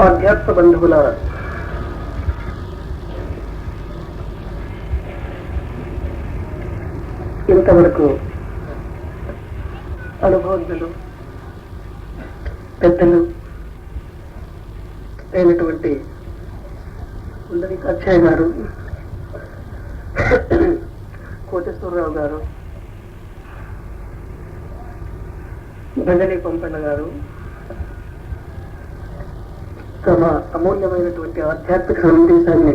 ఆధ్యాత్మ బంధువులారా, ఇంతవరకు అనుభవజ్ఞులు పెద్దలు అయినటువంటి పుండరీకాచార్య గారు, కోటేశ్వరరావు గారు, బండలి పంపన్న గారు తమ అమూల్యమైనటువంటి ఆధ్యాత్మిక సందేశాన్ని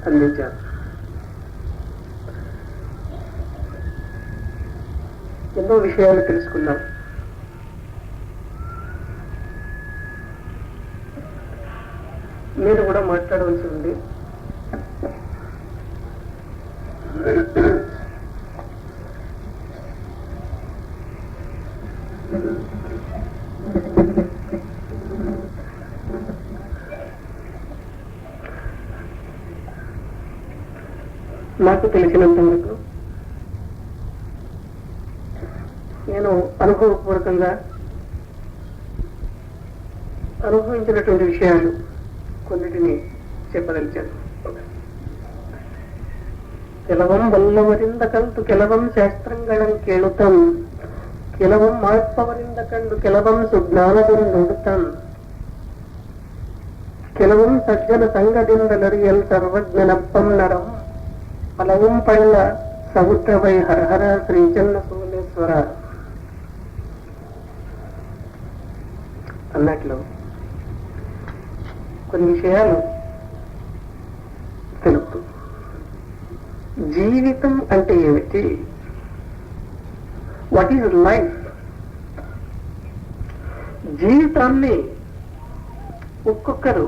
అందించారు. ఎన్నో విషయాలు తెలుసుకున్నాం. నేను కూడా మాట్లాడవలసి ఉంది. నాకు తెలిసినంత వరకు నేను అనుభవపూర్వకంగా అనుభవించినటువంటి విషయాలు కొన్నిటిని చెప్పదలిచాను. కెలవం వల్లవరింద కంటు కెలవం శాస్త్రంగళం కేళుతం కెలవం మాత్పవరింద కండు కెలవం సుజ్ఞానదుండుతం కెలవం సజ్జన సంగడిందలరియల్ సర్వజ్ఞనప్పం నరం పలవం పళ్ళ సముద్రవై హరహర శ్రీచన్న సోమేశ్వర అన్నట్లు కొన్ని విషయాలు తెలుపుతూ, జీవితం అంటే ఏమిటి, వాట్ ఈజ్ లైఫ్, జీవితాన్ని ఒక్కొక్కరు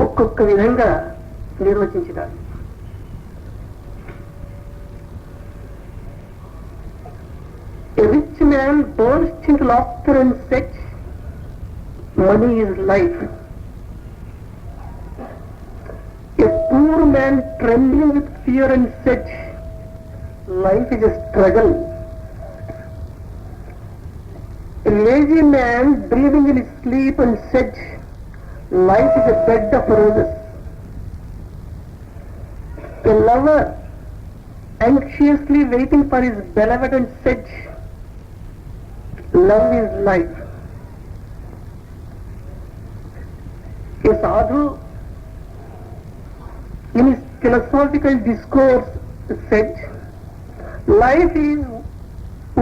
ఒక్కొక్క విధంగా నిర్వచించినారు. A rich man bursts into laughter and says, money is life. A poor man trembling with fear and said, life is a struggle. A lazy man dreaming in his sleep and said, life is a bed of roses. A lover anxiously waiting for his beloved and said, love is life. A sadhu in his philosophical discourse said, life is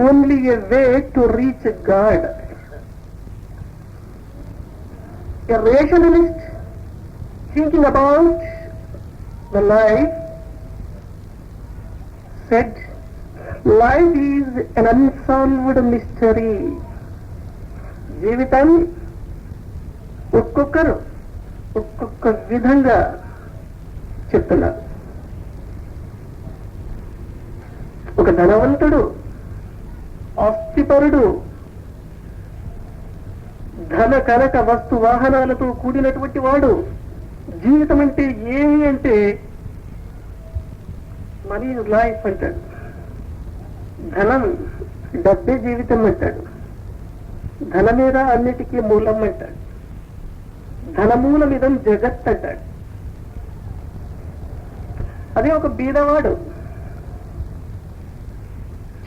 only a way to reach God. A rationalist thinking about the life said, life is an unsolved mystery. జీవితం ఒక్కొక్కరు ఒక్కొక్క విధంగా చెప్తున్నారు. ఒక ధనవంతుడు, ఆస్తిపరుడు, ధన కనక వస్తు వాహనాలతో కూడినటువంటి వాడు జీవితం అంటే ఏమి అంటే మనీ ఇస్ లైఫ్ అంటాడు. ధనం డబ్బే జీవితం అంటాడు. ధనమేదా అన్నిటికీ మూలం అంటాడు. ధనమూలమిదం జగత్ అంటాడు. అదే ఒక బీదవాడు,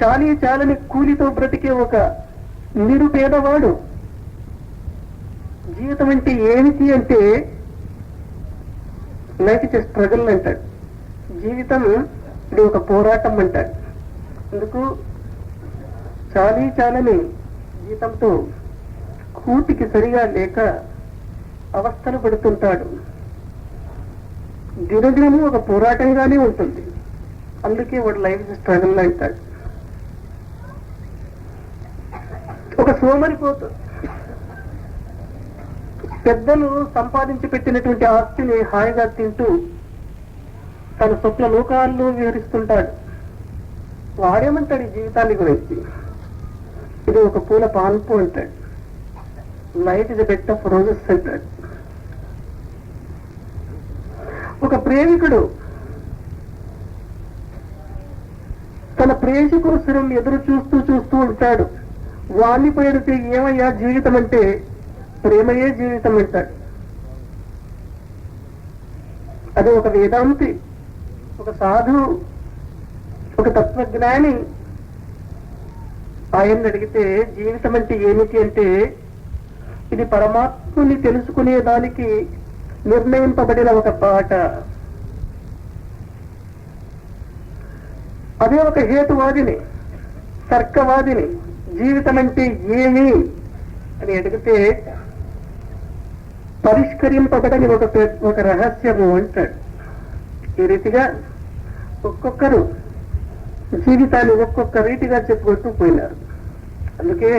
చాలని కూలితో బ్రతికే ఒక నిరుపేదవాడు జీవితం అంటే ఏమిటి అంటే లైఫ్ ఇస్ స్ట్రగుల్ అంటాడు. జీవితం ఇది ఒక పోరాటం అంటాడు. అందుకు చాలని జీతంతో కూటికి సరిగా లేక అవస్థలు పడుతుంటాడు. దినదినము ఒక పోరాటంగానే ఉంటుంది. అందుకే వాడు లైఫ్ స్ట్రగుల్ అంటాడు. ఒక సోమరిపోతు పెద్దలు సంపాదించి పెట్టినటువంటి ఆస్తిని హాయిగా తింటూ తన స్వప్న లోకాల్లో విహరిస్తుంటాడు. వాడేమంటాడు ఈ జీవితాన్ని గురించి, ఇది ఒక పూల పాన్పు అంటాడు. Life is a bed of roses అంటాడు. ఒక ప్రేమికుడు తన ప్రేయసి కోసం ఎదురు చూస్తూ ఉంటాడు. వాణ్ణి పేడితే ఏమయ్యా జీవితం అంటే ప్రేమయే జీవితం అంటాడు. అది ఒక వేదాంతి, ఒక సాధువు, ఒక తత్వజ్ఞాని ఆయన్ని అడిగితే జీవితం అంటే ఏమిటి అంటే ఇది పరమాత్మని తెలుసుకునే దానికి నిర్ణయింపబడిన ఒక బాట. అదే ఒక హేతువాదిని, తర్కవాదిని జీవితం అంటే ఏమి అని అడిగితే పరిష్కరింపబడని ఒక రహస్యము అంటాడు. ఈ రీతిగా ఒక్కొక్కరు జీవితాన్ని ఒక్కొక్క రీతిగా చెప్పుకుంటూ పోయినారు. అందుకే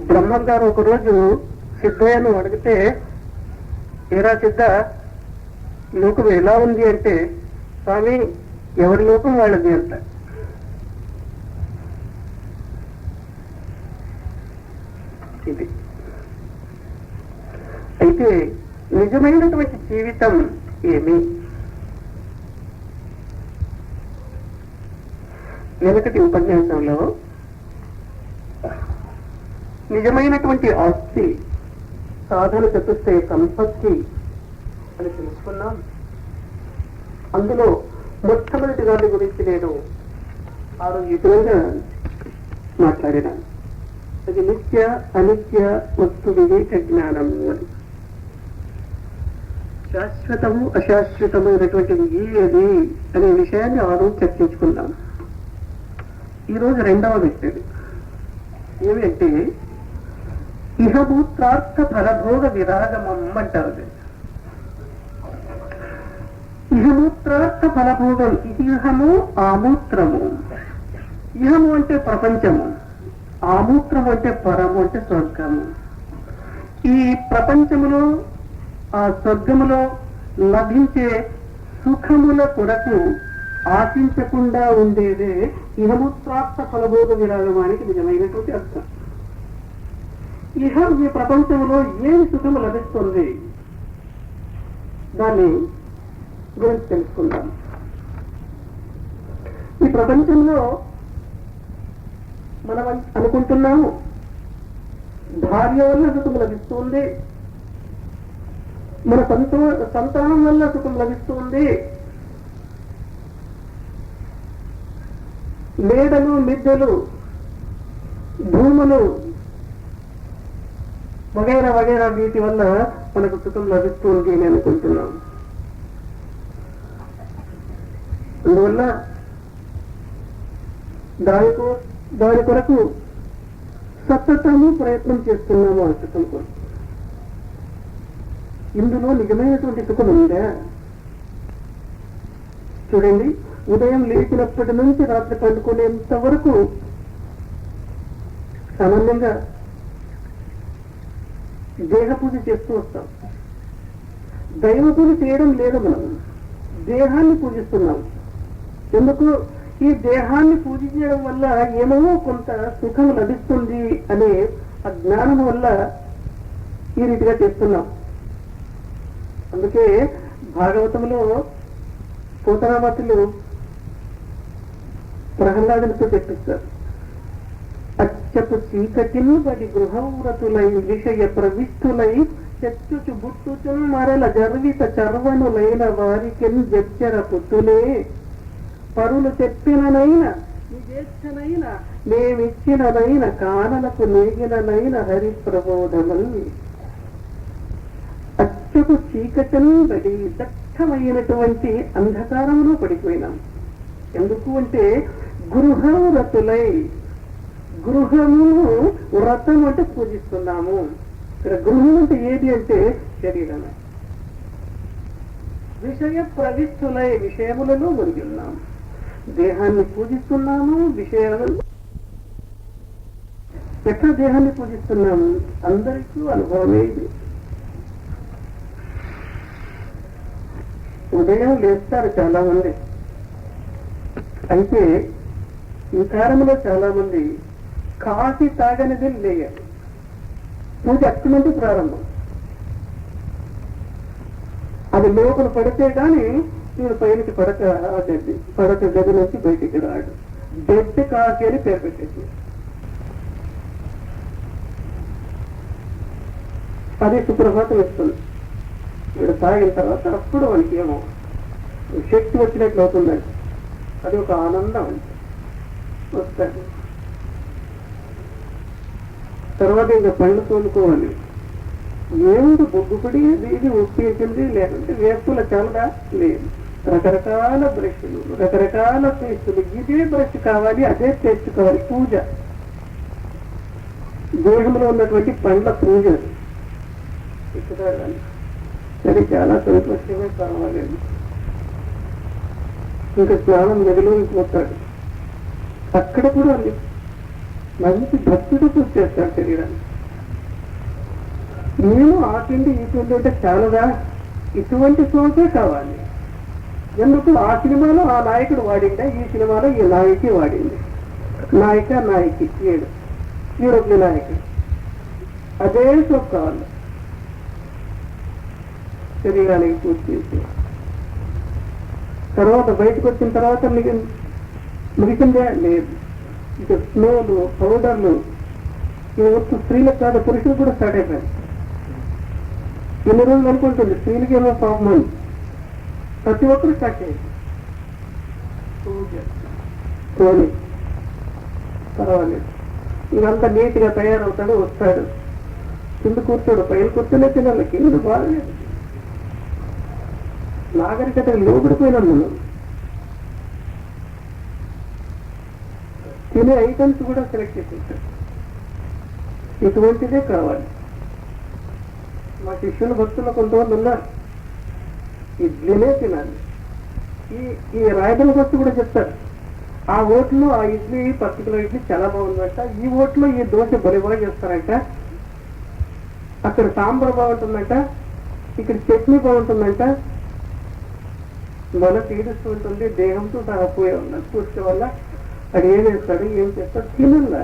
బ్రహ్మం గారు ఒకరోజు సిద్ధయ్యను అడిగితే, ఏరా సిద్ధ, లోకం ఎలా ఉంది అంటే, స్వామి ఎవరి లోకం వాళ్ళది అంట. ఇది అయితే నిజమైనటువంటి జీవితం ఏమి? వెనకటి ఉపన్యాసంలో నిజమైనటువంటి ఆస్తి సాధన చతుష్టయ సంపత్తి అని తెలుసుకున్నాం. అందులో మొట్టమొదటి దాని గురించి నేను ఆ రోజు ఇటుగా మాట్లాడినాను. అది నిత్య అనిత్య వస్తు వివేక జ్ఞానం అని. శాశ్వతము అశాశ్వతమైనటువంటిది ఏది అనే విషయాన్ని ఆ రోజు చర్చించుకున్నాం. ఈరోజు రెండవ వ్యక్తి ఏమిటంటే ఇహభూత్రార్థ ఫలభోగ విరాగమం అంటారు. ఇహమూత్రార్థ ఫలభోగం, ఇహము ఆమూత్రము. ఇహము అంటే ప్రపంచము, ఆమూత్రము అంటే పరము అంటే స్వర్గము. ఈ ప్రపంచములో ఆ స్వర్గములో లభించే సుఖముల కొరకు ఆశించకుండా ఉండేదే ఇహమూత్రార్థ ఫలభోగ విరాగమానికి నిజమైనటువంటి అర్థం. ఇహ ఈ ప్రపంచంలో ఏమి సుఖము లభిస్తుంది దాన్ని గురించి తెలుసుకుందాం. ఈ ప్రపంచంలో మనం అనుకుంటున్నాము భార్య వల్ల సుఖం లభిస్తుంది, మన సంతానం వల్ల సుఖం లభిస్తుంది, మేడలు మిద్దెలు భూములు వగైరా వగైరా వీటి వల్ల మనకు సుఖం లభిస్తుంది అని అనుకుంటున్నాం. అందువల్ల దాని కొరకు సతతము ప్రయత్నం చేస్తున్నాము ఆ సుఖం కొరకు. ఇందులో నిజమైనటువంటి సుఖం ఉందా? చూడండి, ఉదయం లేచినప్పటి నుంచి రాత్రి పండుకునేంత వరకు సామాన్యంగా దేహ పూజ చేస్తూ వస్తాం. దైవ పూజ చేయడం లేదు, మనం దేహాన్ని పూజిస్తున్నాం. ఎందుకు? ఈ దేహాన్ని పూజించడం వల్ల ఏమో కొంత సుఖం లభిస్తుంది అనే ఆ జ్ఞానం వల్ల ఈ రీతిగా చేస్తున్నాం. అందుకే భాగవతంలో పోతనామాతులు ప్రహ్లాదునితో చెప్పిస్తారు. అచ్చపు చీకటిని బడి గృహవ్రతులై విషయ ప్రవిష్టులై చెచ్చుచు బుట్టుచు మరల గర్విత చర్వనులైన వారికెన్ జచ్చర పుత్తులే పరులు చెప్పిననైనా నిజేచ్ఛనైన మేమిచ్చిననైన కానలకు నేగిననైన హరి ప్రబోధమని. అచ్చపు చీకటిని బడి దట్టమైనటువంటి అంధకారంలో పడిపోయినాం. ఎందుకు అంటే గృహవ్రతులై, గృహమును వ్రతం అంటే పూజిస్తున్నాము. ఇక్కడ గృహం అంటే ఏది అంటే శరీరమే. విషయ ప్రవిష్టులై, విషయములలో మునిగి ఉన్నాము. దేహాన్ని పూజిస్తున్నాము, విషయాలను ఎట్లా దేహాన్ని పూజిస్తున్నాము అందరికీ అనుభవమే ఇది. ఉదయం లేస్తారు చాలా మంది, అయితే ఈ కాలంలో చాలా మంది కాఫీ తాగనిది లేయాలి. పూజ అక్కడి నుండి ప్రారంభం. అది లోపల పడితే కానీ వీడు పైనకి పడక గది నుంచి బయటికి రాడు. బెడ్ కాఫీ అని పేరు పెట్టేసి అది సుప్రభాతం ఇస్తుంది. వీడు తాగిన తర్వాత అప్పుడు వానికి ఏమో శక్తి వచ్చినట్లు అవుతుందండి. అది ఒక ఆనందం అంటే వస్తాడు. తర్వాత ఇంకా పళ్ళు తోలుకోవాలి. ఏముంది బొగ్గుపడి ఇది ఉప్పు వేసింది, లేకుంటే వేపుల చల్లదా లేదు. రకరకాల బ్రష్లు, రకరకాల పేస్టులు, ఇదే బ్రష్ కావాలి, అదే పేస్ట్ కావాలి. పూజ దేహంలో ఉన్నటువంటి పండ్ల పూజ ఇక్కడ సరే చాలా సంతోషమే కావాలండి. ఇంకా స్నానం గదిలోకి పోతాడు. అక్కడ కూడా మంచి భక్తుడు పూజ చేస్తాడు శరీరాన్ని. నేను ఆ తిండి ఈ తిండి అంటే చాలదా, ఇటువంటి సోకే కావాలి. ఎందుకు ఆ సినిమాలో ఆ నాయకుడు వాడిండే, ఈ సినిమాలో ఈ నాయకి వాడింది. నాయకి హీరోకి నాయకుడు అదే సోప్ కావాలి శరీరానికి పూజ చేసి. తర్వాత బయటకు వచ్చిన తర్వాత ముగిసిందే లేదు. ఇక స్నోలు, పౌడర్లు, ఇవి వచ్చి స్త్రీలకు కాదు పురుషులు కూడా స్టార్ట్ అయిపోయాయి. ఎన్ని రోజులు అనుకుంటుంది స్త్రీలకి ఏమో పాపం, ప్రతి ఒక్కరు స్టార్ట్ అయ్యింది పూజ. పర్వాలేదు, ఇదంతా నీట్ గా తయారవుతాడు, వస్తాడు, కింద కూర్చోడు, పైన కూర్చొనే తినాలి. కింద బాగలేదు, నాగరికత లోబడిపోయినాం మనం. తినే ఐటమ్స్ కూడా సెలెక్ట్ చేసుకుంటాడు, ఇటువంటిదే కావాలి. మా శిష్యుల భక్తులు కొంతమంది ఉన్నారు, ఇడ్లీనే తినాలి. ఈ రాయబల్ భక్తులు కూడా చెప్తారు, ఆ ఓట్లో ఆ ఇడ్లీ పర్టికులర్ ఇడ్లీ చాలా బాగుందంట, ఈ ఓట్లో ఈ దోశ బలి బాగా చేస్తారంట, అక్కడ సాంబార్ బాగుంటుందంట, ఇక్కడ చట్నీ బాగుంటుందంట. మనసు ఈడుస్తూ ఉంటుంది, దేహంతో తాగపోయే కూర్చో వల్ల అది ఏం చేస్తాడు, ఏం చేస్తాడు, తినల్లా.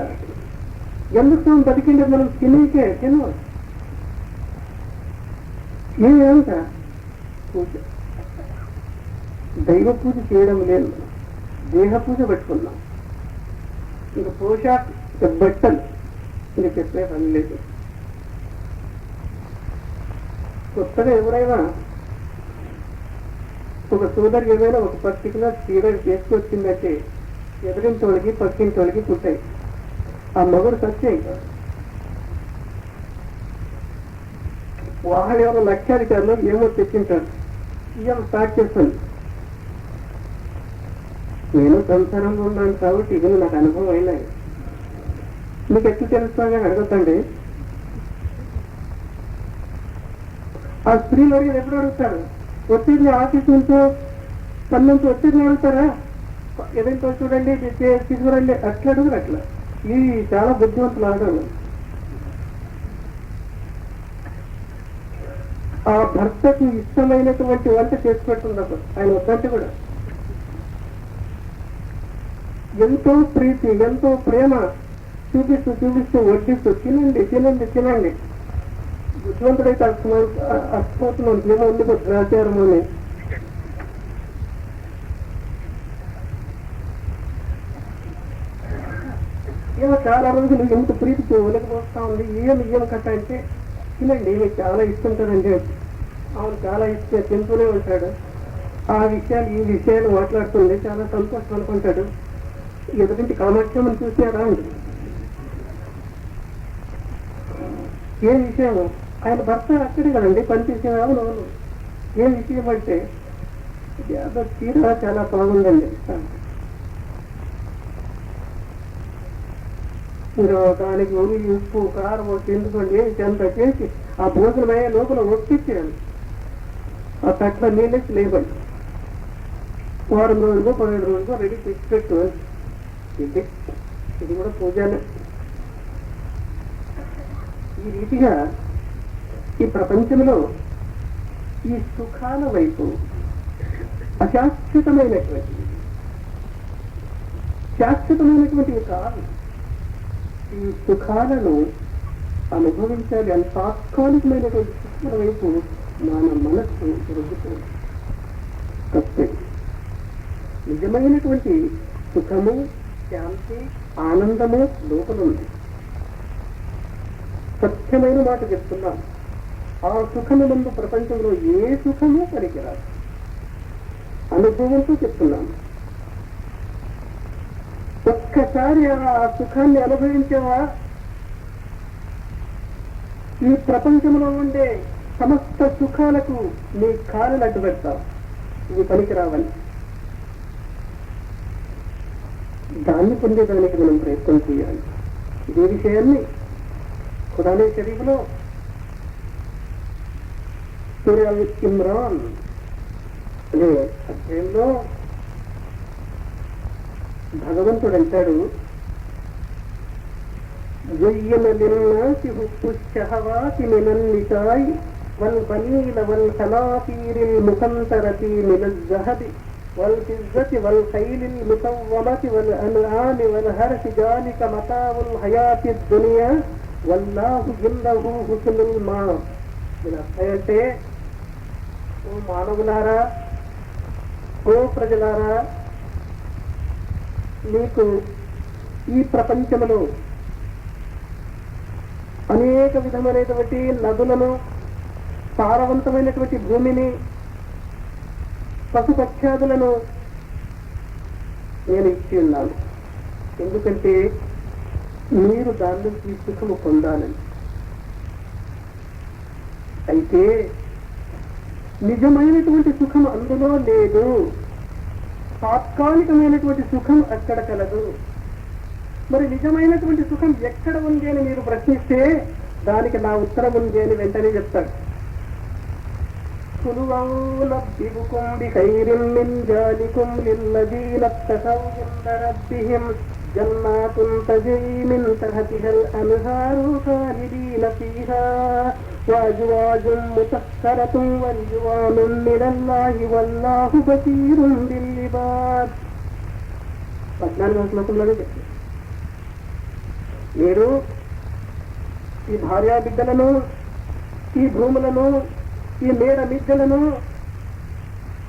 ఎందుకు బతికిండే మనం తినేకే తిన ఏమంట పూజ. దైవ పూజ చేయడం లేదు, దేహ పూజ పెట్టుకున్నాం. ఇంక పోషాక్, ఇంక బట్టలు, ఇంక చెప్పే పని లేదు. కొత్తగా ఎవరైనా ఒక సోదరు ఏమైనా ఒక పర్టికులర్ చీర చేసుకొచ్చిందంటే ఎదురింటోళ్ళకి పక్కింటోళ్ళకి పుట్టాయి. ఆ మగుడు సత్యం కాదు. వాళ్ళు ఎవరో లక్షాధికారులు ఏమో తెచ్చింటారు, ఇవాళ స్టార్ట్ చేస్తుంది. నేను సంసారంలో ఉన్నాను కాబట్టి ఇవన్నీ నాకు అనుభవం అయినాయి. మీకు ఎట్లా తెలుస్తాగా అడుగుతండి. ఆ స్త్రీలు అడిగేది ఎప్పుడు అడుగుతారు? ఒత్తిడిని ఆఫీస్ నుంచో పని నుంచి ఒత్తిడిని అడుగుతారా? ఏదైనా చూడండి తీసుకురండి, అట్లా అడుగురు. అట్లా ఈ చాలా బుద్ధివంతులు ఆడవాళ్ళు. ఆ భర్తకు ఇష్టమైనటువంటి వంట చేసి పెట్టుకున్నప్పుడు ఆయన వద్దంటే కూడా ఎంతో ప్రీతి, ఎంతో ప్రేమ చూపిస్తూ వడ్డిస్తూ తినండి తినండి తినండి. బుద్ధివంతుడైతే అర్థమవుతున్నాం, ప్రేమ ఉండిపోతుంది ఆచారం అని. ఏమో చాలా రోజులు ఎంత ప్రీతితో ఉలకపోస్తా ఉంది, ఏం కట్ట అంటే తినండి, మీకు చాలా ఇష్టం కదండి. అవును చాలా ఇష్టం, తింటూనే ఉంటాడు. ఆ విషయాలు ఈ విషయాలు మాట్లాడుతుంది, చాలా సంతోషం అనుకుంటాడు. ఎదుటింటి కామాక్షమని చూసారా అండి, ఏం విషయం? ఆయన భర్త అక్కడే కదండి పనిచేసే. అవును ఏం విషయం అంటే చీర చాలా బాగుందండి, మీరు దానికి ఉప్పు కారం ఎందుకండి ఎంత చేసి ఆ భోజనం అయ్యే లోపల ఒప్పించాను. ఆ తట్ల నీళ్ళేసి లేబండి, వారం రోజులకో 12 రోజులకో రెడీ తెచ్చి పెట్టు. ఇది కూడా పూజనే. ఈ రీతిగా ఈ ప్రపంచంలో ఈ సుఖాల వైపు శాశ్వతమైనటువంటివి కాదు. ఈ సుఖాలను అనుభవించాలి అని తాత్కాలికమైనటువంటి సుఖాల వైపు మన మనస్సు రుద్దుతుంది. తప్పే. నిజమైనటువంటి సుఖము, శాంతి, ఆనందము లోపల ఉంది. సత్యమైన మాట చెప్తున్నాం. ఆ సుఖము ముందు ప్రపంచంలో ఏ సుఖము పనికిరాదు. అనుభవంతో చెప్తున్నాను. ఒక్కసారి ఆ సుఖాన్ని అనుభవించేవా ఈ ప్రపంచంలో ఉండే సమస్త సుఖాలకు నీ కాలు అడ్డు పెడతావు. ఇవి పనికిరావని. దాన్ని పొందేదానికి మనం ప్రయత్నం చేయాలి. ఇదే విషయాన్ని ఖురానే షరీఫ్లో సూరా ఇమ్రాన్ అనే అధ్యాయంలో భగవంతుడు అంటాడు, زين للناس حب الشهوات من النساء والبنين والقناطير المقنطرة من الذهب والفضة والخيل المسومة والأنعام والحرث ذلك متاع الحياة الدنيا والله عنده حسن المآب. అంటే ఓ మానవులారా, ఓ ప్రజలారా, మీకు ఈ ప్రపంచంలో అనేక విధమైనటువంటి నదులను, సారవంతమైనటువంటి భూమిని, పశుపక్షాదులను నేను ఇచ్చి ఉన్నాను. ఎందుకంటే మీరు దాని నుంచి సుఖము పొందాలని. అయితే నిజమైనటువంటి సుఖం అందులో లేదు. తాత్కాలికమైనటువంటి సుఖం అక్కడ కలదు. మరి నిజమైనటువంటి సుఖం ఎక్కడ ఉంది అని మీరు ప్రశ్నిస్తే దానికి నా ఉత్తరం ఉంది అని వెంటనే చెప్తాడు. జన్నాతున్ తజ్రీ మిన్ తహతిహల్ అన్హారు ఖాలిదీన ఫీహా వఅజ్వాజున్ ముతహ్హరతున్ వరిజ్వానున్ మినల్లాహి వల్లాహు బసీరున్ బిల్ ఇబాద్. 14వ శ్లోకంలోనే చెప్తారు, మీరు ఈ భార్యా బిడ్డలను, ఈ భూములను, ఈ మేడ మిద్దెలను,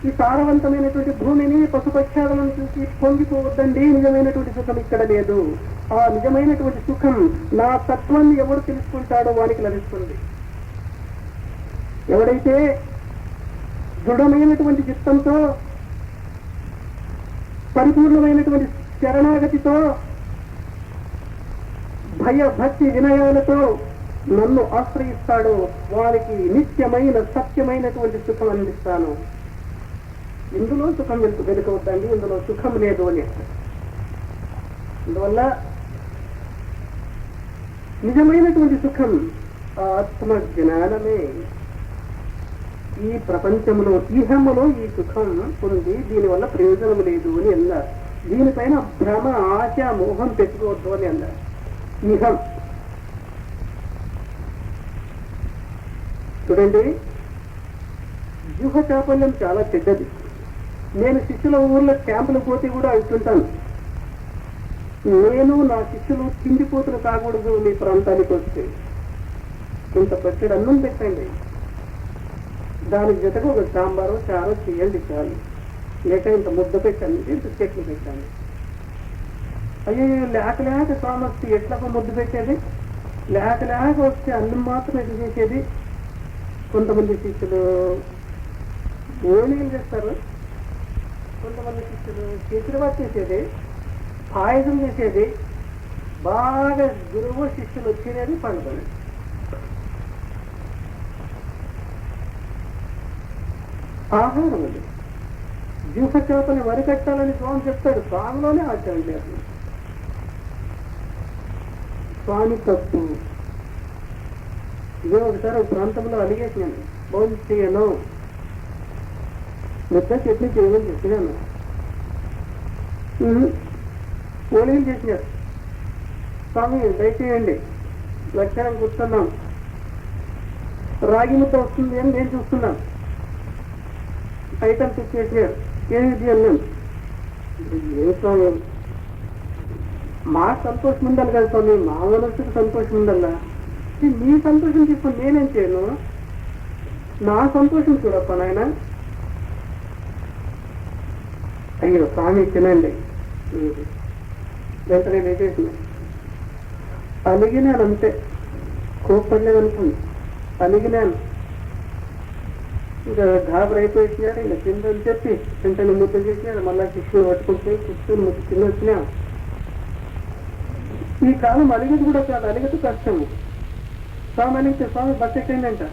ఈ సారవంతమైనటువంటి భూమిని, పశుపక్షాలను చూసి పొంగిపోవద్దండి. నిజమైనటువంటి సుఖం ఇక్కడ లేదు. ఆ నిజమైనటువంటి సుఖం నా తత్వాన్ని ఎవడు తెలుసుకుంటాడో వానికి లభిస్తుంది. ఎవడైతే దృఢమైనటువంటి చిత్తంతో, పరిపూర్ణమైనటువంటి శరణాగతితో, భయ భక్తి వినయాలతో నన్ను ఆశ్రయిస్తాడో వారికి నిత్యమైన సత్యమైనటువంటి సుఖం అందిస్తాను. ఇందులో సుఖం వెనుకవద్దండి, ఇందులో సుఖం లేదు అని. అందువల్ల నిజమైనటువంటి సుఖం ఆత్మ జ్ఞానమే. ఈ ప్రపంచంలో ఇహములో ఈ సుఖం పొంది దీనివల్ల ప్రయోజనం లేదు అని అన్నారు. దీనిపైన భ్రమ, ఆశ, మోహం పెట్టుకోవద్దు అని అన్నారు. ఇహం చూడండి, వ్యూహ చాపల్యం చాలా చెడ్డది. నేను శిష్యుల ఊర్లో క్యాంపులు పోతే కూడా అంటుంటాను, నేను నా శిష్యులు తిండిపోతులు కాకూడదు. మీ ప్రాంతానికి వస్తే ఇంత పచ్చడి అన్నం పెట్టండి, దానికి జతగా ఒక సాంబారో చారో చేయండి చాలు, లేక ఇంత ముద్ద పెట్టండి, ఇంత చెట్లు పెట్టండి. అయ్యో లేక లేక సామర్థ్తి ఎట్లా ముద్దు పెట్టేది, లేక లేక వస్తే అన్నం మాత్రం ఎట్లా చేసేది. కొంతమంది శిష్యులు ఓణీలు చేస్తారు, కొంతమంది శిష్యులు చేతిరవా చేసేది, పాయసం చేసేది. బాగా గురువు శిష్యులు వచ్చినది పండుగ. ఆహారం అది. జీవ చేపని వరికట్టాలని స్వామి చెప్తాడు, స్వామిలోనే ఆచారం లేదు. స్వామి తప్పు. ఇదే ఒకసారి ఒక ప్రాంతంలో అడిగేసినాను, భోజనం చేయను, ముద్ద చట్నీ చేయమని చెప్పినాను. పోలీలు చేసినారు, స్వామి దయచేయండి లక్షణం కూర్చున్నాం, రాగి ముద్ద వస్తుంది అని నేను చూస్తున్నాను. ఐటమ్ చేసినారు, ఏమిటి అన్నాను. ఏ స్వామి, మా సంతోషం ఉండాలి కదా స్వామి, మా మనసుకు సంతోషం ఉండాలా. నీ సంతోషం తీసుకొని నేనేం చేయను, నా సంతోషం చూడప్ప నాయన. అయ్యో స్వామి తినండి, వెంటనే వేసేసిన. అలిగినాను అంతే, కోప్పడలేదు అనుకోండి, అలిగినాను. ఇంకా గాబరు అయిపోయినాడు. ఇలా తిందని చెప్పి వెంటనే ముద్ద చేసినాడు. మళ్ళా శిక్షణ పట్టుకుంటే కూర్చొని ముద్ద తిని వచ్చినా. ఈ కాలం అలిగేది కూడా కాదు, అలిగేది కష్టము. స్వామి అలిగితే స్వామి బస్ ఎక్కండి.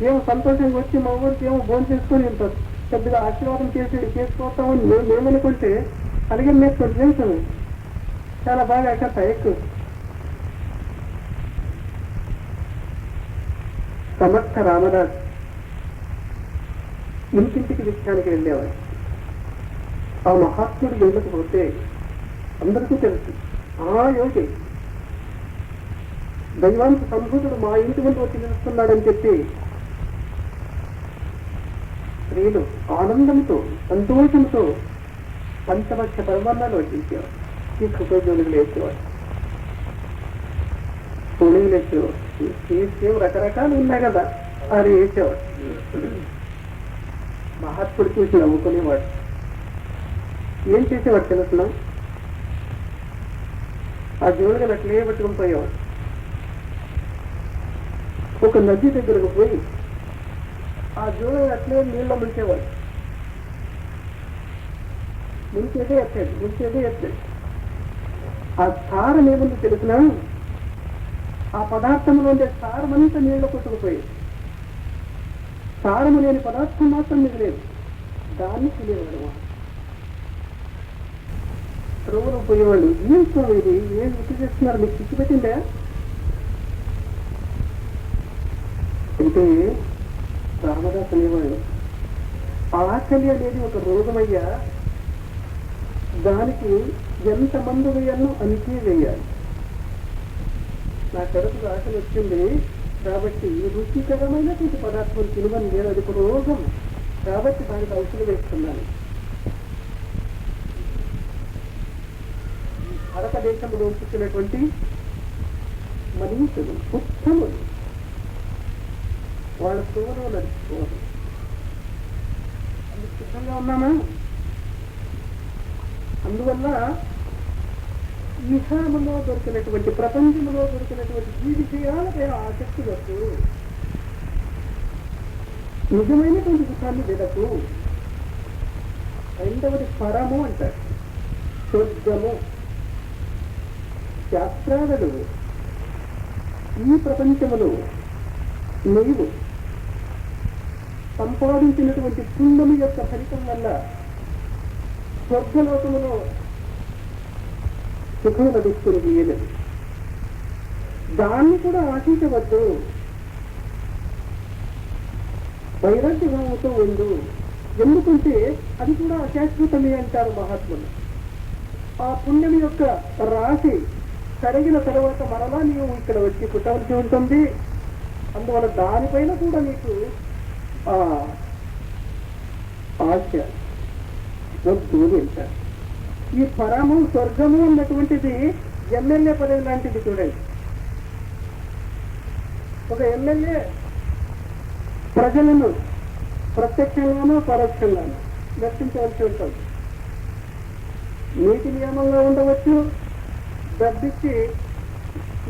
ఏమో సంతోషంగా వచ్చి మా ఊరికి ఏమో భోజనం చేసుకొని వెళ్తారు. పెద్దగా ఆశీర్వాదం చేసుకోవస్తామని మేమనుకుంటే అలాగే నేర్చుకుంటే తెలుసు చాలా బాగా ఎక్కడ ఎక్కువ. సమర్థ రామదాస్ ఇంటింటికి విషయానికి వెళ్ళేవాడు. ఆ మహాత్ముడు వెళ్ళకపోతే అందరికీ తెలుసు ఆ యోగి దైవానికి సంభూతుడు మా ఇంటి ముందు వచ్చి నిలుస్తున్నాడని చెప్పి స్త్రీలు ఆనందంతో సంతోషంతో పంచపక్ష పర్వన్నాలు వడ్డించేవాడు. ఈ కృతజ్ఞతలు వేసేవాడు, పుణ్యులు వేసేవాడు, రకరకాలు ఉన్నాయి కదా అది వేసేవాడు. మహాత్ముడు చూసి నవ్వుకునేవాడు. ఏం చేసేవాడు తెలుసిన? ఆ జోలుగా అట్లే పట్టుకుని పోయేవాడు. ఒక నది దగ్గరకు పోయి ఆ జోలుగా అట్లే నీళ్ళ ముంచేవాడు. ముంచేదే ఎత్తాడు. ఆ సారం ఏముంది తెలిసిన? ఆ పదార్థంలో ఉండే సారమంతా నీళ్ళ కొట్టుకుపోయేది. సారము లేని పదార్థం మాత్రం మిగిలేదు. దాన్ని తినేవాడు. రోజు పోయేవాళ్ళు, ఏం స్వామి ఇది, ఏం గుర్తు చేస్తున్నారు, మీకు పిచ్చి పెట్టిందే అంటే రామదాస్ అనేవాళ్ళు. ఆకలి అనేది ఒక రోగమయ్యా, దానికి ఎంత మందు వేయాలో అంతే వేయాలి. నా కడుపుకు ఆకలి వచ్చింది కాబట్టి రుచికరమైనటువంటి పదార్థం తినమని లేదు, అది ఒక రోగం కాబట్టి దానికి ఔషధం వేస్తున్నాను. భారతదేశంలో పుట్టినటువంటి మనీషులు ఉత్తములు వాళ్ళ సోలో నడుచుకోవాలి. అందుకు సిద్ధంగా ఉన్నామా? అందువల్ల విషయంలో దొరికినటువంటి ప్రపంచంలో దొరికినటువంటి ఈ విషయాలపై ఆసక్తి వద్దు. నిజమైనటువంటి సుఖాన్ని వెదకు. రెండవది పరము అంటారు, స్వర్గము. శాస్త్రాలు ఈ ప్రపంచములో నీవు సంపాదించినటువంటి పుణ్యము యొక్క ఫలితం వల్ల స్వర్గలోకములో సుఖం లభిస్తున్నది ఏదని దాన్ని కూడా ఆశించవద్దు. వైరాగ్యభావంతో ఉండు. ఎందుకంటే అది కూడా అశాశ్వతమే అంటారు మహాత్ములు. ఆ పుణ్యం యొక్క రాశి కరిగిన తర్వాత మరలా నీవు ఇక్కడ వచ్చి పుట్టవలసి ఉంటుంది. అందువల్ల దానిపైన కూడా నీకు ఆశ వద్దు అంటారు. ఈ పరము స్వర్గము అన్నటువంటిది ఎమ్మెల్యే పదవి లాంటిది. చూడండి, ఒక ఎమ్మెల్యే ప్రజలను ప్రత్యక్షంగానో పరోక్షంగానో దర్శించవలసి ఉంటుంది. నీతి నియమంగా ఉండవచ్చు, డబ్బిచ్చి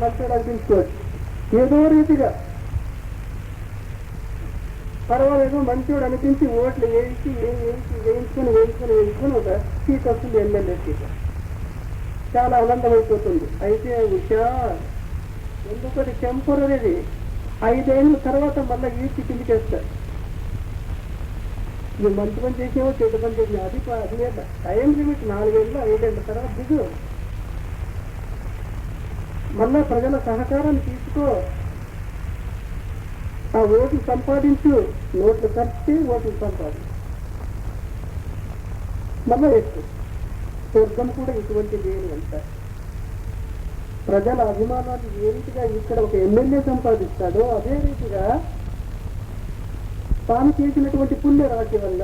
మంచిగా అనిపించుకోవచ్చు. ఏదో రీతిగా పర్వాలేదు మంచివాడు అనిపించి ఓట్లు వేయించుకొని ఒక సీట్ వస్తుంది, ఎమ్మెల్యే సీట్. చాలా ఆనందమైపోతుంది. అయితే ఉషా ఎందుకని టెంపరీది 5 ఏళ్ళ తర్వాత మళ్ళీ ఈడ్చి కిందికి వేస్తారు. నువ్వు మంచి పని చేసేవో చెడు పని చేసినా అది టైం లిమిట్ 4 ఏళ్ళు 5 ఏళ్ళ తర్వాత దిగు. మళ్ళా ప్రజల సహకారాన్ని తీసుకో. ఆ ఓట్లు సంపాదించు, నోట్లు ఖర్చు, ఓట్లు సంపాదించు, మళ్ళా ఎక్కువ. స్వర్గం కూడా ఇటువంటిది అని అంటారు. ప్రజల అభిమానాన్ని ఏ రీతిగా ఇక్కడ ఒక ఎమ్మెల్యే సంపాదిస్తాడో అదే రీతిగా తాను చేసినటువంటి పుణ్య రాశి వల్ల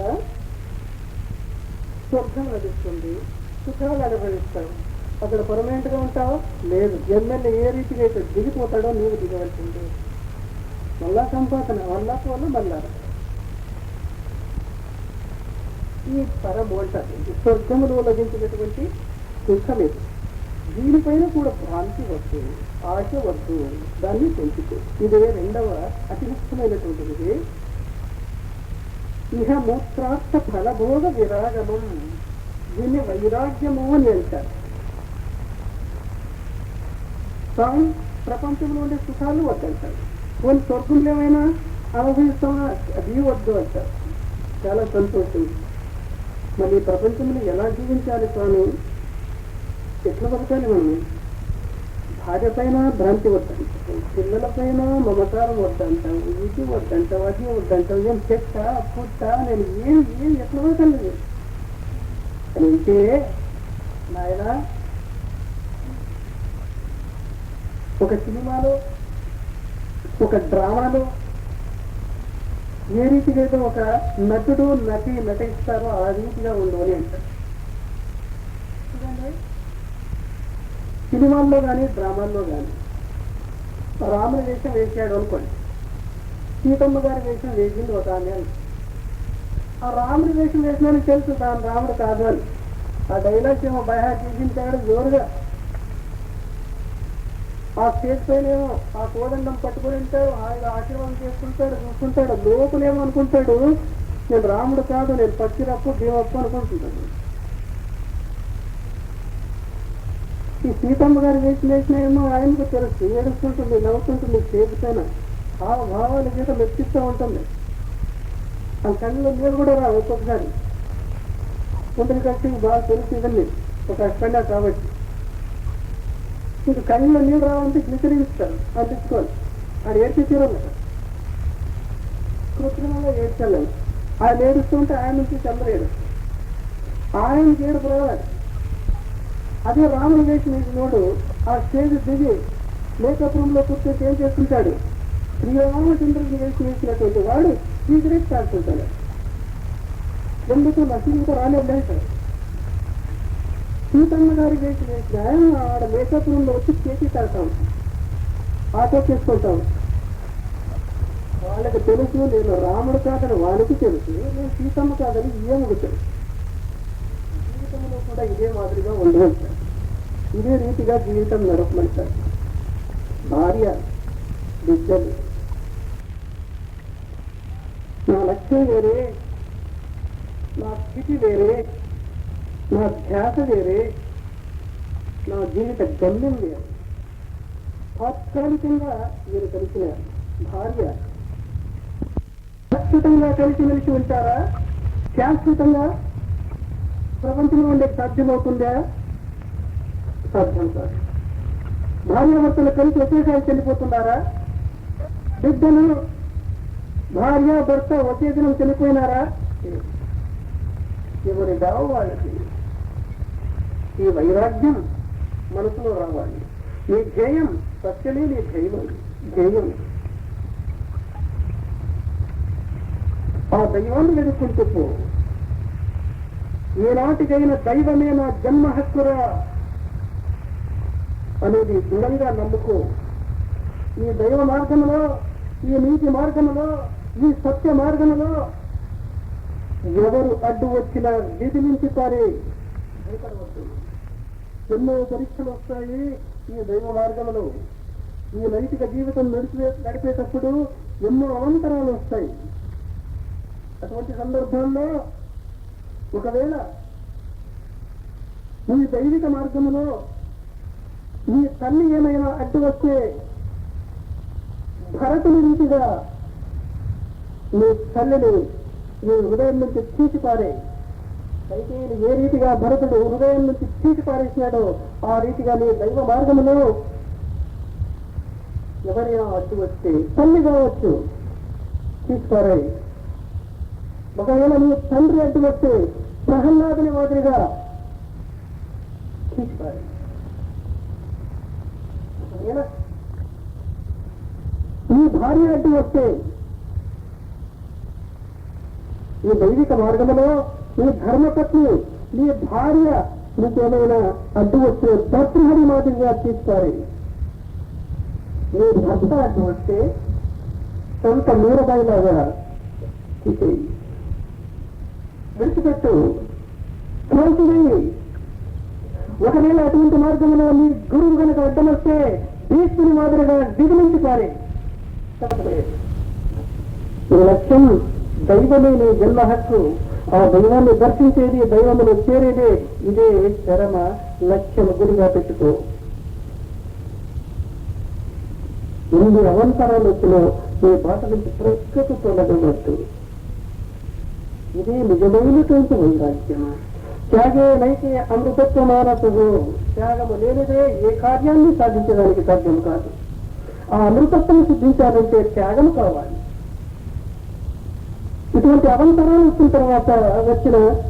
స్వర్గం లభిస్తుంది, సుఖాలు అనుభవిస్తాడు. అక్కడ పర్మనెంట్ గా ఉంటావో లేదు. ఎమ్మెల్యే ఏ రీతిగా అయితే దిగిపోతాడో నీవు దిగవలసింది. మళ్ళా సంపాదన మళ్ళా మళ్ళా ఈ పరము అంటారు. స్వర్గములో లభించినటువంటి సుఖం ఇది. దీనిపైన కూడా భ్రాంతి వద్దు, ఆశ వద్దు, దాన్ని పెంచుకో. ఇదే రెండవ అతి ముఖ్యమైనటువంటిది. ఇహ మూత్రార్థ ఫలభోగ విరాగమం, దీన్ని వైరాగ్యము అని అంటారు. తాను ప్రపంచంలో ఉండే సుఖాలు వద్దంటారు. కొన్ని స్వర్గంలో ఏమైనా అనుభవిస్తామా, అది వద్దు అంటారు. చాలా సంతోషం. మరి ఈ ప్రపంచంలో ఎలా జీవించాలి స్వామి, ఎట్లా బతకాలి? మనం భార్య పైన భ్రాంతి వద్దంటాం, పిల్లల పైన మమకారం వద్దంటాం, ఇది వద్దంటాం, అది వద్దంటాం. ఏం చెట్ట పుట్ట, నేను ఏం ఎట్లా బతకలేదు అంటే నాయన, ఒక సినిమాలో ఒక డ్రామాలో ఏ రీతిగా అయితే ఒక నటుడు నటిస్తారో ఆ రీతిగా ఉండవని అంటారు. సినిమాల్లో కానీ డ్రామాల్లో కానీ రాముని వేషం వేసాడు అనుకోండి, సీతమ్మ గారి వేషం వేసింది ఒక ఆమె. ఆ రాముని వేషం వేసినని తెలుసు తాను రాముడు కాదు అని. ఆ డైలాగ్స్ ఏమో బయట చేసించాడు జోరుగా. ఆ స్టేజ్ పైన ఏమో ఆ కోదండం పట్టుకుని ఉంటాడు, ఆయన ఆశీర్వాదం చేసుకుంటాడు, చూసుకుంటాడు. లోపలేమో అనుకుంటాడు, నేను రాముడు కాదు, నేను పచ్చిరప్పు భీమప్పు అనుకుంటుంటాడు. ఈ సీతమ్మ గారు వేసినేమో ఆయనకు తెలుసు, ఏడుస్తుంటుంది, నవ్వుతుంటుంది, స్టేజ్ పైన ఆ భావాల చేత మెచ్చిస్తూ ఉంటుంది. ఆ కళ్ళలో నీరు కూడా రా ఒక్కొక్కసారి. కొందరి కట్టి బాగా తెలుసు ఇవన్నీ, ఒక అక్కడా కాబట్టి. ఇంక కళ్ళలో నీళ్ళు రావాలంటే గ్లిసరిస్తారు, అది తెచ్చుకోవాలి. అది ఏడ్చి తీరాలి, కృత్రిమంగా ఏడ్చాలని. ఆయన ఏడుస్తుంటే ఆయన నుంచి చంద్రేడు, ఆయనకి ఏడుపు రావాలి. అదే రాముడు వేసిన నోడు ఆ స్టేజ్ దిగి మేకప్ రూమ్ లో కూర్చొని ఏం చేసుకుంటాడు, శ్రీరామచంద్రుడికి వేసినటువంటి వాడు సిగరెట్ తాగుతుంటాడు. ఎందుకు నసీతో రాలేదంటాడు. సీతమ్మ గారి వేసిన ఆయన ఆడ మేకప్ రూమ్ లో వచ్చి చేసి తాగుతాం, ఆటో చేసుకుంటాం. వాళ్ళకి తెలుసు నేను రాముడు కాదని వాళ్ళకి తెలుసు, నేను సీతమ్మ కాదని ఏముడు తెలుసు. జీవితంలో కూడా ఇదే మాదిరిగా ఉండవచ్చు, ఇదే రీతిగా జీవితం నడపమంటారు. భార్య, బిడ్డలు, నా లక్ష్యం వేరే, నా స్థితి వేరే, నా ధ్యాస వేరే, నా జీవిత గమ్యం వేరే. తాత్కాలికంగా మీరు కలిసిన భార్య శాశ్వతంగా కలిసిమెలిసి ఉంటారా? శాశ్వతంగా ప్రపంచంలో ఉండే సాధ్యమవుతుందా? సాధ్యం కాదు. భార్యాభర్తలు కలిసి ఒకేసారి చనిపోతున్నారా? బిడ్డలు భార్య భర్త ఒకే దినం చనిపోయినారా? ఎవరి దావు వాళ్ళకి. ఈ వైరాగ్యం మనసులో రావాలి. నీ ధ్యేయం సత్యమే, నీ ధ్యేయం. ఆ దైవాన్ని వెతుక్కుంటూ పో. ఏనాటికైనా దైవమే నా జన్మ హక్కురా అనేది దృఢంగా నమ్ముకో. ఈ దైవ మార్గంలో, ఈ నీతి మార్గంలో, ఈ సత్య మార్గంలో ఎవరు అడ్డు వచ్చినా వీధి నుంచి పారే. ఎన్నో పరీక్షలు వస్తాయి ఈ దైవ మార్గంలో. ఈ నైతిక జీవితం నడిపేటప్పుడు ఎన్నో అవంతరాలు వస్తాయి. అటువంటి సందర్భంలో ఒకవేళ ఈ దైవిక మార్గంలో నీ తల్లి ఏమైనా అడ్డు వస్తే భరతుని రీతిగా నీ తల్లిని నీ హృదయం నుంచి తీసిపారే. అయితే ఏ రీతిగా భరతుడు హృదయం నుంచి తీసిపారేసినాడో ఆ రీతిగా నీ దైవ మార్గంలో ఎవరైనా అడ్డు వస్తే తల్లి కావచ్చు, తీసిపారే. ఒకవేళ నీ తండ్రి అడ్డు వస్తే ప్రహ్లాదుని మాదిరిగా తీసిపారే. నీ భార్య అడ్డు వస్తే ఈ దైవిక మార్గంలో నీ ధర్మపత్ని, నీ భార్య నీకేమైనా అడ్డు వస్తే భర్తృహరి మాదిరిగా తీసుకోవాలి. నీ భర్త అడ్డు వస్తే సొంత మీరబాయిలాగా తీసేయి, విడిచిపెట్టు, కోల్చుని. ఒకవేళ అటువంటి మార్గంలో మీ గురువు కనుక అడ్డమొస్తే ఈశ్వరుని మాదిరిగా దిగుమించి పారే. ఈ లక్ష్యం దైవమే నీ జన్మ హక్కు. ఆ దైవాన్ని దర్శించేది, దైవమును చేరేదే ఇదే చరమ లక్ష్యం గురిగా పెట్టుకో. ఎన్ని అవంతరాలు వచ్చినా ఈ బాట నుంచి ప్రక్కకు తొలగవద్దు. ఇదే నిజమైనటువంటి వైరాగ్యం. త్యాగే నైతే అమృతత్వ మానసు. త్యాగము లేనిదే ఏ కార్యాన్ని సాధించడానికి సాధ్యం కాదు. ఆ అమృతత్వం సిద్ధించాలంటే త్యాగం కావాలి. ఇటువంటి అవంతరాలు వచ్చిన తర్వాత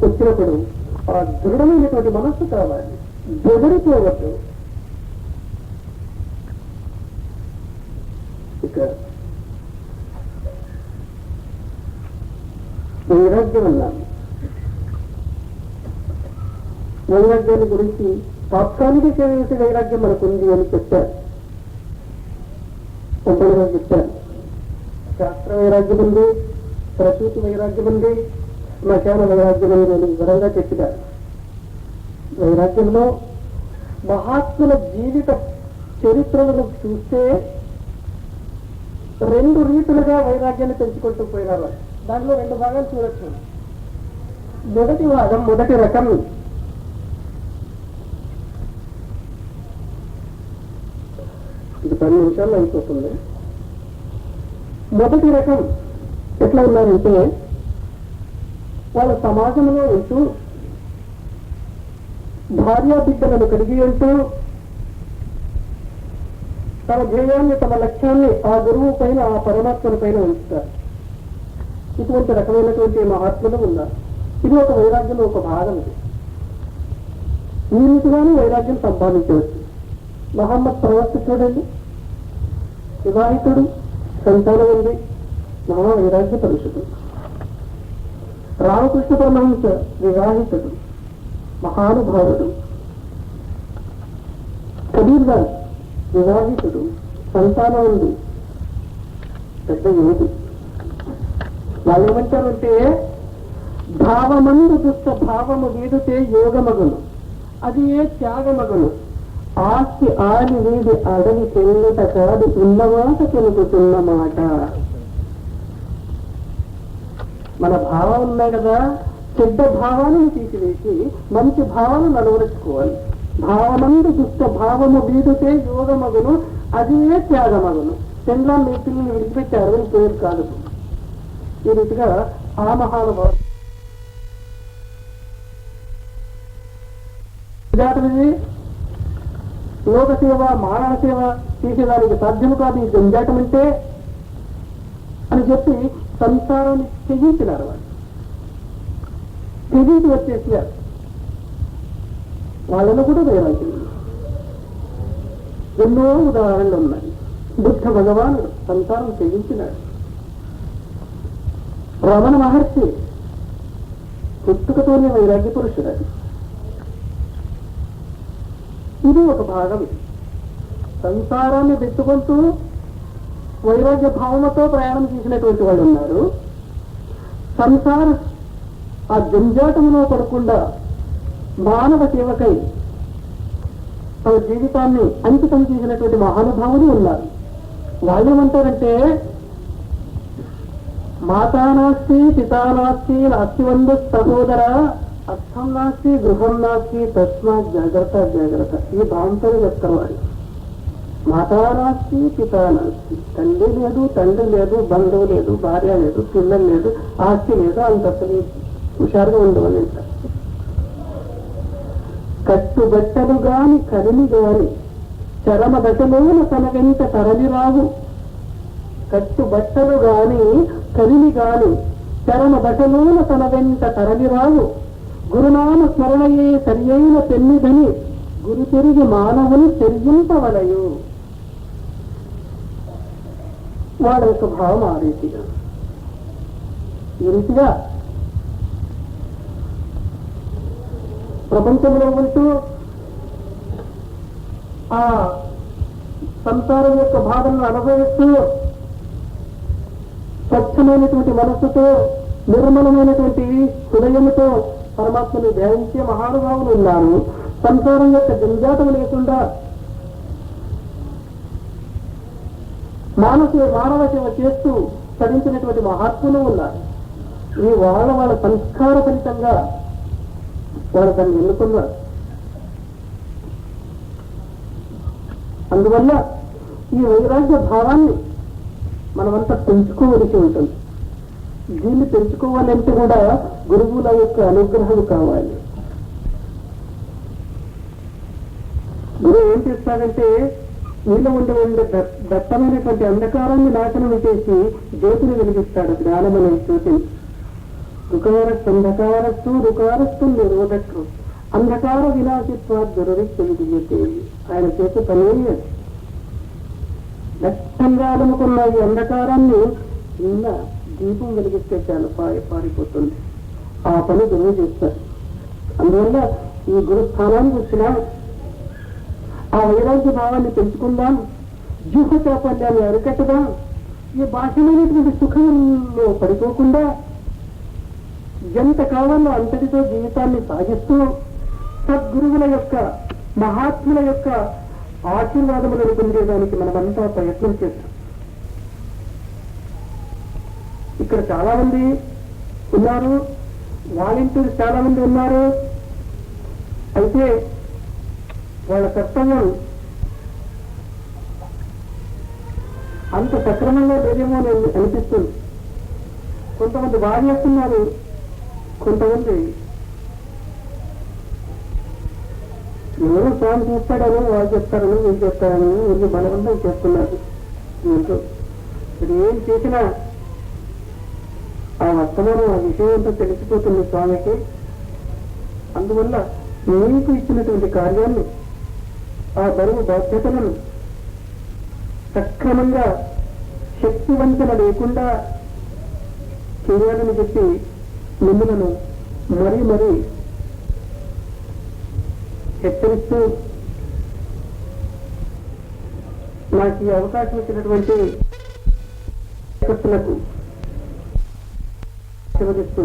వచ్చినప్పుడు ఆ దృఢమైనటువంటి మనస్సు కావాలి. బెదిరిపోవద్దు. ఇక వైరాగ్యం అన్నాను. వైరాగ్యాన్ని గురించి తాత్కాలిక చేసే వైరాగ్యం మనకుంది అని చెప్పారు. ఒక్కడిగా చెప్పారు. శాస్త్ర వైరాగ్యం ఉంది, ప్రకృతి వైరాగ్యం ఉంది, శ్మశాన వైరాగ్యం ఉంది అని వివరంగా చెప్పారు. వైరాగ్యంలో మహాత్ముల జీవిత చరిత్రలను చూస్తే 2 రీతులుగా వైరాగ్యాన్ని పెంచుకుంటూ పోయినారు. దాంట్లో 2 భాగాలు చూడొచ్చు. మొదటి రకం ఇది 10 నిమిషాల్లో అయిపోతుంది. మొదటి రకం ఎట్లా ఉన్నారంటే వాళ్ళ సమాజంలో ఉంటూ భార్యా బిడ్డలను కలిగి ఉంటూ తమ ధ్యేయాన్ని, తమ లక్ష్యాన్ని ఆ గురువు పైన, ఆ పరమాత్మల పైన ఉంచుతారు. ఇటువంటి రకమైనటువంటి మహాత్ములు ఉన్నారు. ఇది ఒక వైరాగ్యంలో ఒక భాగం. ఇది ఈ రీతిగానే వైరాగ్యం సంపాదించవచ్చు. మహమ్మద్ ప్రవక్త చూడండి, వివాహితుడు, సంతానం ఉంది, మహా వైరాగ్య పురుషుడు. రామకృష్ణ పరమహంస వివాహితుడు, మహానుభావుడు. కబీర్ గారు వివాహితుడు, సంతానం ఉంది, పెద్ద యోగి. వాళ్ళు ఏమంటారంటే భావమందు దుష్ట భావము వీడితే యోగమగును, అది ఏ త్యాగమగును. ఆస్తి ఆడి వీడి అడవి చెల్లట కాదు, ఉన్నమాట తెలుపుతున్న మాట. మన భావం ఉన్నాయి కదా, చెడ్డ భావాలను తీసివేసి మంచి భావాలను అలవరుచుకోవాలి. భావమందు దుష్ట భావము వీడితే యోగమగును, అది ఏ త్యాగమగును. చంద్ర మీ పిల్లలు విడిచిపెట్టారు అని పేరు కాదు. ఈ రీతిగా ఆ మహానుభావుడు లోక సేవ, మానవ సేవ చేసేదానికి సాధ్యము కాదు ఈ జంజాటం అంటే అని చెప్పి సంసారాన్ని తెగించినారు. వాళ్ళు తెగించి వచ్చేసారు. వాళ్ళను కూడా వైరాగ్యం. ఎన్నో ఉదాహరణలు ఉన్నాయి. బుద్ధ భగవానుడు సంసారం తెగించినాడు. రమణ మహర్షి పుట్టుకతోనే వైరాగ్య పురుషుడు. ఇది ఒక భాగం. సంసారాన్ని పెట్టుకుంటూ వైరాగ్య భావనతో ప్రయాణం చేసినటువంటి వాళ్ళు ఉన్నారు. సంసార ఆ జంజాటంలో పడకుండా మానవ సేవకై తమ జీవితాన్ని అంకితం చేసినటువంటి మహానుభావులు ఉన్నారు. వాళ్ళు ఏమంటారంటే మాతా నాస్తి, పితా నాస్తి, నాస్తివందు సహోదర, అర్థం నాస్తి, గృహం నాస్తి, తస్మాత్ జాగ్రత్త జాగ్రత్త. ఈ భావంతో చెప్తారు వాళ్ళు. మాతా నాస్తి, పితా నాస్తి, తండ్రి లేదు, తండ్రి లేదు, బంధువు లేదు, భార్య లేదు, పిల్లలు లేదు, ఆస్తి లేదు, అంతస్తు లేదు. హుషారుగా ఉండవని అంటారు. కట్టుబట్టలు గాని కలిమి గాని చరమ దశలోన తన వెంట తరలి రావు. కట్టుబట్టలు గాని కలిమి గాని చరమ దశలోన తన వెంట తరలి రావు. గురునామ స్మరణయే సరియైన పెన్నిదని గురు తిరిగి మానవుని చెల్లింపవలయు. వాళ్ళ యొక్క భావం ఆ రీతిగా. ఈ రీతిగా ప్రపంచంలో ఉంటూ ఆ సంసారం యొక్క బాధలను అనుభవిస్తూ స్వచ్ఛమైనటువంటి మనస్సుతో, నిర్మలమైనటువంటి హృదయముతో పరమాత్మను ధ్యానించే మహానుభావులు ఉన్నారు. సంసారం యొక్క జంజాటం లేకుండా మానవ సేవ చేస్తూ తరించినటువంటి మహాత్ములు ఉన్నారు. ఈ వాళ్ళ సంస్కార ఫలితంగా వాళ్ళు దాన్ని ఎన్నుకున్నారు. అందువల్ల ఈ వైరాగ్య భావాన్ని మనమంతా పెంచుకోవలసి ఉంటుంది. దీన్ని పెంచుకోవాలంటే కూడా గురువుల యొక్క అనుగ్రహం కావాలి. గురువు ఏం చేస్తాడంటే నీలో ఉండే దట్టమైనటువంటి అంధకారాన్ని నాశనం చేసి జ్యోతిని వెలిగిస్తాడు, జ్ఞానం అనే జ్యోతిని. రుకారస్తు రుకారస్తు నిరోధకు అంధకార వినాశిత్వ దురవిద్యతే. ఆయన చేసే పని దట్టంగా అలుముకున్న ఈ అంధకారాన్ని చిన్న దీపం వెలిగిస్తే చాలు పారిపోతుంది. ఆ పని గురువు చేస్తారు. అందువల్ల ఈ గురుస్థానానికి వచ్చిన ఆ వైరాగ్య భావాన్ని పెంచుకుందాం, జూహ చాపల్యాన్ని అరికట్టదాం. ఈ బాహ్యమైనటువంటి సుఖంలో పడిపోకుండా ఎంత కావాలో అంతటితో జీవితాన్ని సాగిస్తూ సద్గురువుల యొక్క మహాత్ముల యొక్క ఆశీర్వాదములను పొందేదానికి మనమంతా ప్రయత్నం చేస్తాం. ఇక్కడ చాలా మంది ఉన్నారు, వాలంటీర్స్ చాలా మంది ఉన్నారు. అయితే వాళ్ళ కర్తవ్యం అంత సక్రమంగా లేదేమో అని అనిపిస్తుంది. కొంతమంది బాగా చేస్తున్నారు, కొంతమంది ఎవరో స్వామి చూస్తాడని వాళ్ళు చెప్తారని వీళ్ళు చెప్తారని వీళ్ళు బలవంతం చేస్తున్నారు. దీంట్లో ఇప్పుడు ఏం చేసినా ఆ వర్తమానం ఆ విషయం అంతా తెలిసిపోతుంది స్వామికి. అందువల్ల మీకు ఇచ్చినటువంటి కార్యాన్ని, ఆ బరువు బాధ్యతలను సక్రమంగా శక్తివంచన లేకుండా చేయాలని చెప్పి మిమ్మలను మరీ హెచ్చరిస్తూ నాకు ఈ అవకాశం ఇచ్చినటువంటి ఆసక్తులకు ఆశీర్వదిస్తూ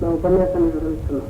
నా ఉపన్యాసాన్ని నిర్వహిస్తున్నాను.